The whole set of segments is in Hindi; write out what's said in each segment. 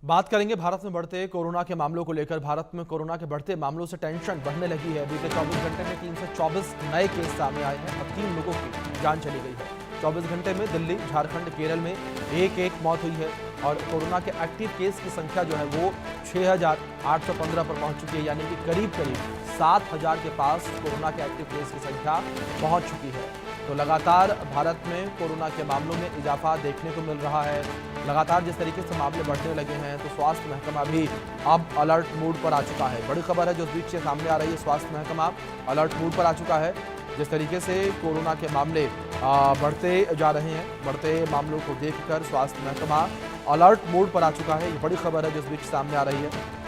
बात करेंगे भारत में बढ़ते कोरोना के मामलों को लेकर। भारत में कोरोना के बढ़ते मामलों से टेंशन बढ़ने लगी है। बीते 24 घंटे में 324 नए केस सामने आए हैं। अब 3 लोगों की जान चली गई है। 24 घंटे में दिल्ली, झारखंड, केरल में एक मौत हुई है और कोरोना के एक्टिव केस की संख्या जो है वो 6,815 पर पहुंच चुकी है, यानी कि करीब 7,000 के पास कोरोना के एक्टिव केस की संख्या पहुंच चुकी है। तो लगातार भारत में कोरोना के मामलों में इजाफा देखने को मिल रहा है। लगातार जिस तरीके से मामले बढ़ने लगे हैं तो स्वास्थ्य महकमा भी अब अलर्ट मोड पर आ चुका है। बड़ी खबर है जो इस बीच से सामने आ रही है, स्वास्थ्य महकमा अलर्ट मोड पर आ चुका है। जिस तरीके से कोरोना के मामले बढ़ते जा रहे हैं, बढ़ते मामलों को देखकर स्वास्थ्य महकमा अलर्ट मोड पर आ चुका है। ये बड़ी खबर है जो इस बीच सामने आ रही है।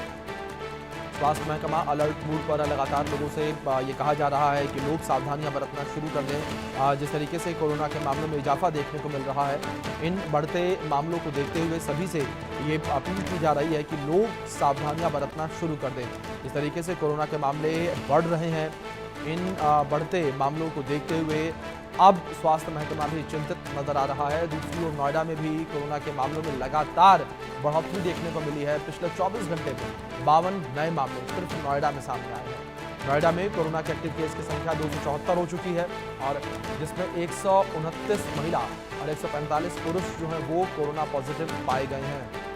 स्वास्थ्य महकमा अलर्ट मोड पर लगातार लोगों से ये कहा जा रहा है कि लोग सावधानियां बरतना शुरू कर दें। जिस तरीके से कोरोना के मामलों में इजाफा देखने को मिल रहा है, इन बढ़ते मामलों को देखते हुए सभी से ये अपील की जा रही है कि लोग सावधानियां बरतना शुरू कर दें। इस तरीके से कोरोना के मामले बढ़ रहे हैं। इन बढ़ते मामलों को देखते हुए अब स्वास्थ्य महकमा भी चिंतित नजर आ रहा है। दूसरी ओर नोएडा में भी कोरोना के मामलों में लगातार बढ़ोतरी देखने को मिली है। पिछले 24 घंटे में 52 नए मामले सिर्फ नोएडा में सामने आए हैं। नोएडा में कोरोना के एक्टिव केस की संख्या 274 हो चुकी है और जिसमें 129 महिला और 145 पुरुष जो है वो कोरोना पॉजिटिव पाए गए हैं।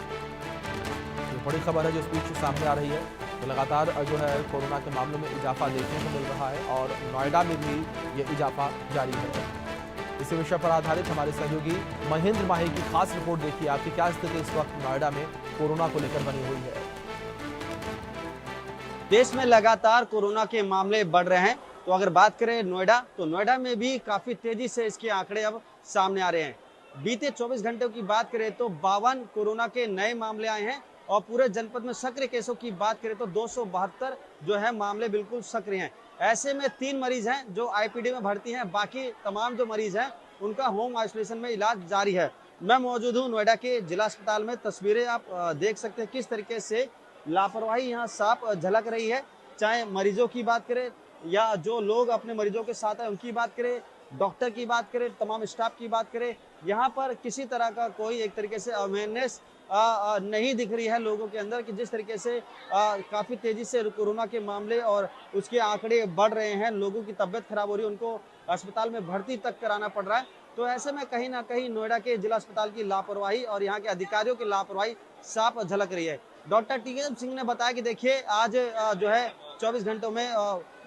ये बड़ी खबर है जो इस बीच सामने आ रही है। तो लगातार जो है कोरोना के मामलों में इजाफा देखने को मिल रहा है और नोएडा में भी ये इजाफा जारी है। इसी विषय पर आधारित हमारे सहयोगी महेंद्र माही की खास रिपोर्ट देखिए। आपकी क्या स्थिति इस वक्त नोएडा में कोरोना को लेकर बनी हुई है? देश में लगातार कोरोना के मामले बढ़ रहे हैं। तो अगर बात करें नोएडा, तो नोएडा में भी काफी तेजी से इसके आंकड़े अब सामने आ रहे हैं। बीते 24 घंटों की बात करें तो 52 कोरोना के नए मामले आए हैं और पूरे जनपद में सक्रिय केसों की बात करें तो 272 जो है मामले बिल्कुल सक्रिय हैं। ऐसे में 3 मरीज हैं जो आईपीडी में भर्ती हैं, बाकी तमाम जो मरीज हैं उनका होम आइसोलेशन में इलाज जारी है। मैं मौजूद हूँ नोएडा के जिला अस्पताल में। तस्वीरें आप देख सकते हैं किस तरीके से लापरवाही यहाँ साफ झलक रही है। चाहे मरीजों की बात करें या जो लोग अपने मरीजों के साथ हैं उनकी बात करें, डॉक्टर की बात करें, तमाम स्टाफ की बात करें, यहाँ पर किसी तरह का कोई एक तरीके से अवेयरनेस नहीं दिख रही है लोगों के अंदर कि जिस तरीके से काफ़ी तेज़ी से कोरोना के मामले और उसके आंकड़े बढ़ रहे हैं। लोगों की तबीयत खराब हो रही है, उनको अस्पताल में भर्ती तक कराना पड़ रहा है। तो ऐसे में कहीं ना कहीं नोएडा के जिला अस्पताल की लापरवाही और यहाँ के अधिकारियों की लापरवाही साफ झलक रही है। डॉक्टर टी के सिंह ने बताया कि देखिए आज जो है 24 घंटों में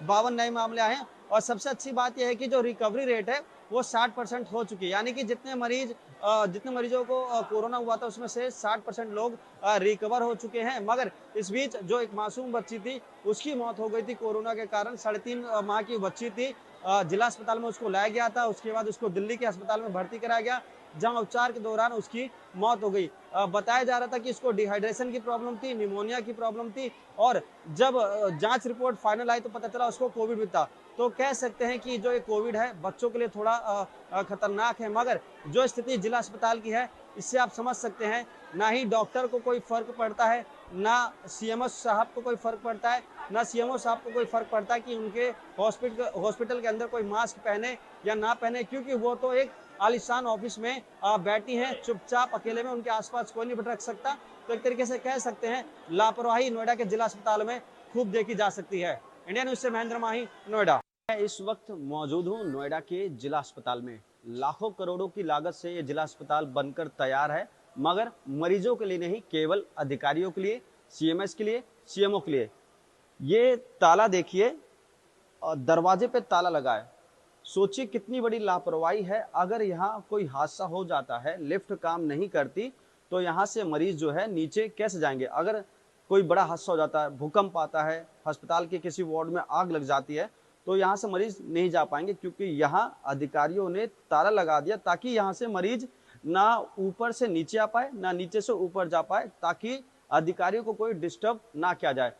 52 नए मामले आए हैं और सबसे अच्छी बात यह है कि जो रिकवरी रेट है वो 60% हो चुकी है। यानी कि जितने मरीजों को कोरोना हुआ था उसमें से 60% लोग रिकवर हो चुके हैं। मगर इस बीच जो एक मासूम बच्ची थी उसकी मौत हो गई थी कोरोना के कारण। 3.5 माह की बच्ची थी, जिला अस्पताल में उसको लाया गया था। उसके बाद उसको दिल्ली के अस्पताल में भर्ती कराया गया जहां उपचार के दौरान उसकी मौत हो गई। बताया जा रहा था कि इसको डिहाइड्रेशन की प्रॉब्लम थी, निमोनिया की प्रॉब्लम थी और जब जांच रिपोर्ट फाइनल आई तो पता चला उसको कोविड भी था। तो कह सकते हैं कि जो ये कोविड है बच्चों के लिए थोड़ा खतरनाक है। मगर जो स्थिति जिला अस्पताल की है इससे आप समझ सकते हैं, ना ही डॉक्टर को कोई फर्क पड़ता है, ना सीएमओ साहब को कोई फर्क पड़ता है, ना सीएमओ साहब को कोई फर्क पड़ता है कि उनके हॉस्पिटल के अंदर कोई मास्क पहने या ना पहने, क्योंकि वो तो एक आलिशान ऑफिस में बैठी हैं चुपचाप अकेले में, उनके आसपास कोई नहीं भटक सकता। तो एक तरीके से कह सकते हैं लापरवाही नोएडा के जिला अस्पताल में खूब देखी जा सकती है। इंडिया न्यूज से महेंद्र माही, नोएडा। मैं इस वक्त मौजूद हूँ नोएडा के जिला अस्पताल में। लाखों करोड़ों की लागत से ये जिला अस्पताल बनकर तैयार है, मगर मरीजों के लिए नहीं, केवल अधिकारियों के लिए, सीएमएस के लिए, सीएमओ के लिए। ये ताला देखिए, दरवाजे पे ताला लगा है। सोचिए कितनी बड़ी लापरवाही है। अगर यहाँ कोई हादसा हो जाता है, लिफ्ट काम नहीं करती, तो यहाँ से मरीज जो है नीचे कैसे जाएंगे? अगर कोई बड़ा हादसा हो जाता है, भूकंप आता है, अस्पताल के किसी वार्ड में आग लग जाती है, तो यहाँ से मरीज नहीं जा पाएंगे, क्योंकि यहाँ अधिकारियों ने ताला लगा दिया ताकि यहाँ से मरीज ना ऊपर से नीचे आ पाए, ना नीचे से ऊपर जा पाए, ताकि अधिकारियों को कोई डिस्टर्ब ना किया जाए।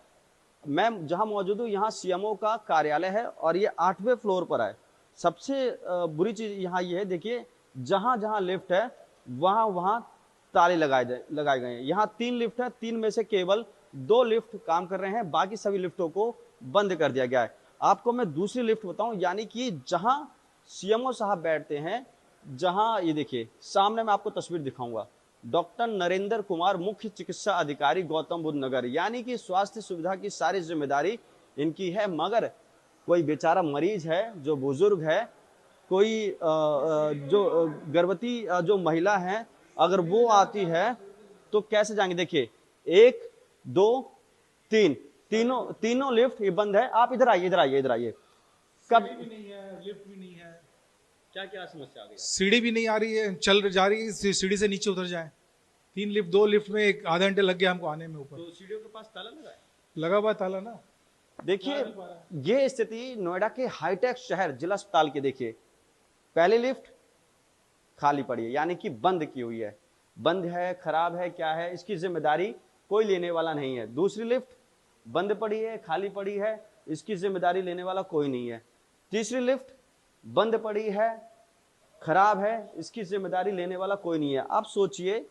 मैं जहाँ मौजूद हूँ यहाँ सीएमओ का कार्यालय है और ये 8वें फ्लोर पर है। सबसे बुरी चीज यहाँ ये है, देखिए जहां जहां लिफ्ट है वहां वहां ताले लगाए गए हैं। यहाँ 3 लिफ्ट है, 3 में से केवल 2 लिफ्ट काम कर रहे हैं, बाकी सभी लिफ्टों को बंद कर दिया गया है। आपको मैं दूसरी लिफ्ट बताऊं, यानी कि जहां सीएमओ साहब बैठते हैं, जहां ये देखिए सामने मैं आपको तस्वीर दिखाऊंगा, डॉक्टर नरेंद्र कुमार, मुख्य चिकित्सा अधिकारी, गौतम बुद्ध नगर। यानी कि स्वास्थ्य सुविधा की सारी जिम्मेदारी इनकी है, मगर कोई बेचारा मरीज है जो बुजुर्ग है, कोई जो गर्भवती जो महिला है, अगर वो आती है तो कैसे जाएंगे। देखिए 1 2 3 तीनों लिफ्ट ये बंद है। आप इधर आइए, इधर आइए, इधर आइए। कब भी नहीं है, लिफ्ट भी नहीं है, क्या क्या समस्या आ गई? सीढ़ी भी नहीं आ रही है, चल जा रही है, सीढ़ी से नीचे उतर जाए। 3 लिफ्ट, 2 लिफ्ट में एक आधा घंटे लग गया हमको आने में ऊपर। तो सीढ़ियों के पास ताला लगा है? लगा हुआ ताला ना। देखिए ये स्थिति नोएडा के हाईटेक शहर जिला अस्पताल की। देखिए पहली लिफ्ट खाली पड़ी है, यानी कि बंद की हुई है। बंद है, खराब है, क्या है, इसकी जिम्मेदारी कोई लेने वाला नहीं है। दूसरी लिफ्ट बंद पड़ी है, खाली पड़ी है, इसकी जिम्मेदारी लेने वाला कोई नहीं है। तीसरी लिफ्ट बंद पड़ी है, खराब है, इसकी जिम्मेदारी लेने वाला कोई नहीं है। आप सोचिए,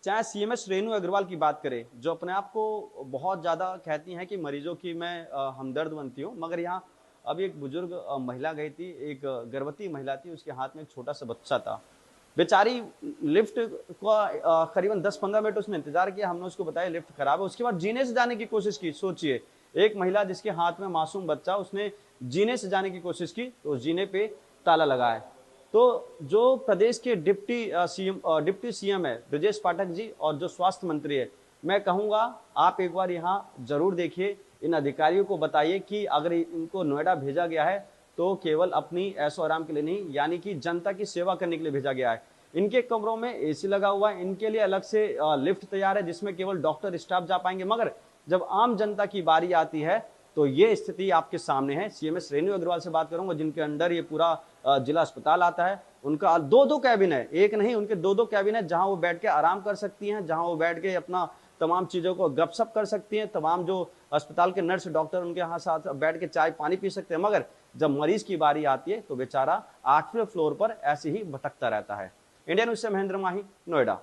चाहे सीएमएस रेणु अग्रवाल की बात करें, जो अपने आप को बहुत ज़्यादा कहती हैं कि मरीजों की मैं हमदर्द बनती हूँ, मगर यहाँ अभी एक बुजुर्ग महिला गई थी, एक गर्भवती महिला थी, उसके हाथ में एक छोटा सा बच्चा था। बेचारी लिफ्ट को करीबन 10-15 मिनट उसने इंतजार किया। हमने उसको बताया लिफ्ट खराब है, उसके बाद जीने से जाने की कोशिश की। सोचिए एक महिला जिसके हाथ में मासूम बच्चा, उसने जीने से जाने की कोशिश की तो जीने पे ताला लगा है। तो जो प्रदेश के डिप्टी सीएम है ब्रजेश पाठक जी, और जो स्वास्थ्य मंत्री है, मैं कहूँगा आप एक बार यहाँ जरूर देखिए, इन अधिकारियों को बताइए कि अगर इनको नोएडा भेजा गया है तो केवल अपनी ऐशो आराम के लिए नहीं, यानी कि जनता की सेवा करने के लिए भेजा गया है। इनके कमरों में एसी लगा हुआ है, इनके लिए अलग से लिफ्ट तैयार है जिसमें केवल डॉक्टर स्टाफ जा पाएंगे, मगर जब आम जनता की बारी आती है तो ये स्थिति आपके सामने है। सीएमएस रेणु अग्रवाल से बात करूंगा, जिनके अंडर ये पूरा जिला अस्पताल आता है। उनका 2-2 कैबिन है, एक नहीं, उनके 2-2 कैबिन है, जहां वो बैठ के आराम कर सकती हैं, जहां वो बैठ के अपना तमाम चीजों को गपशप कर सकती हैं। तमाम जो अस्पताल के नर्स डॉक्टर उनके यहाँ साथ बैठ के चाय पानी पी सकते हैं, मगर जब मरीज की बारी आती है तो बेचारा 8वें फ्लोर पर ऐसे ही भटकता रहता है। इंडिया न्यूज़ से महेंद्र माही, नोएडा।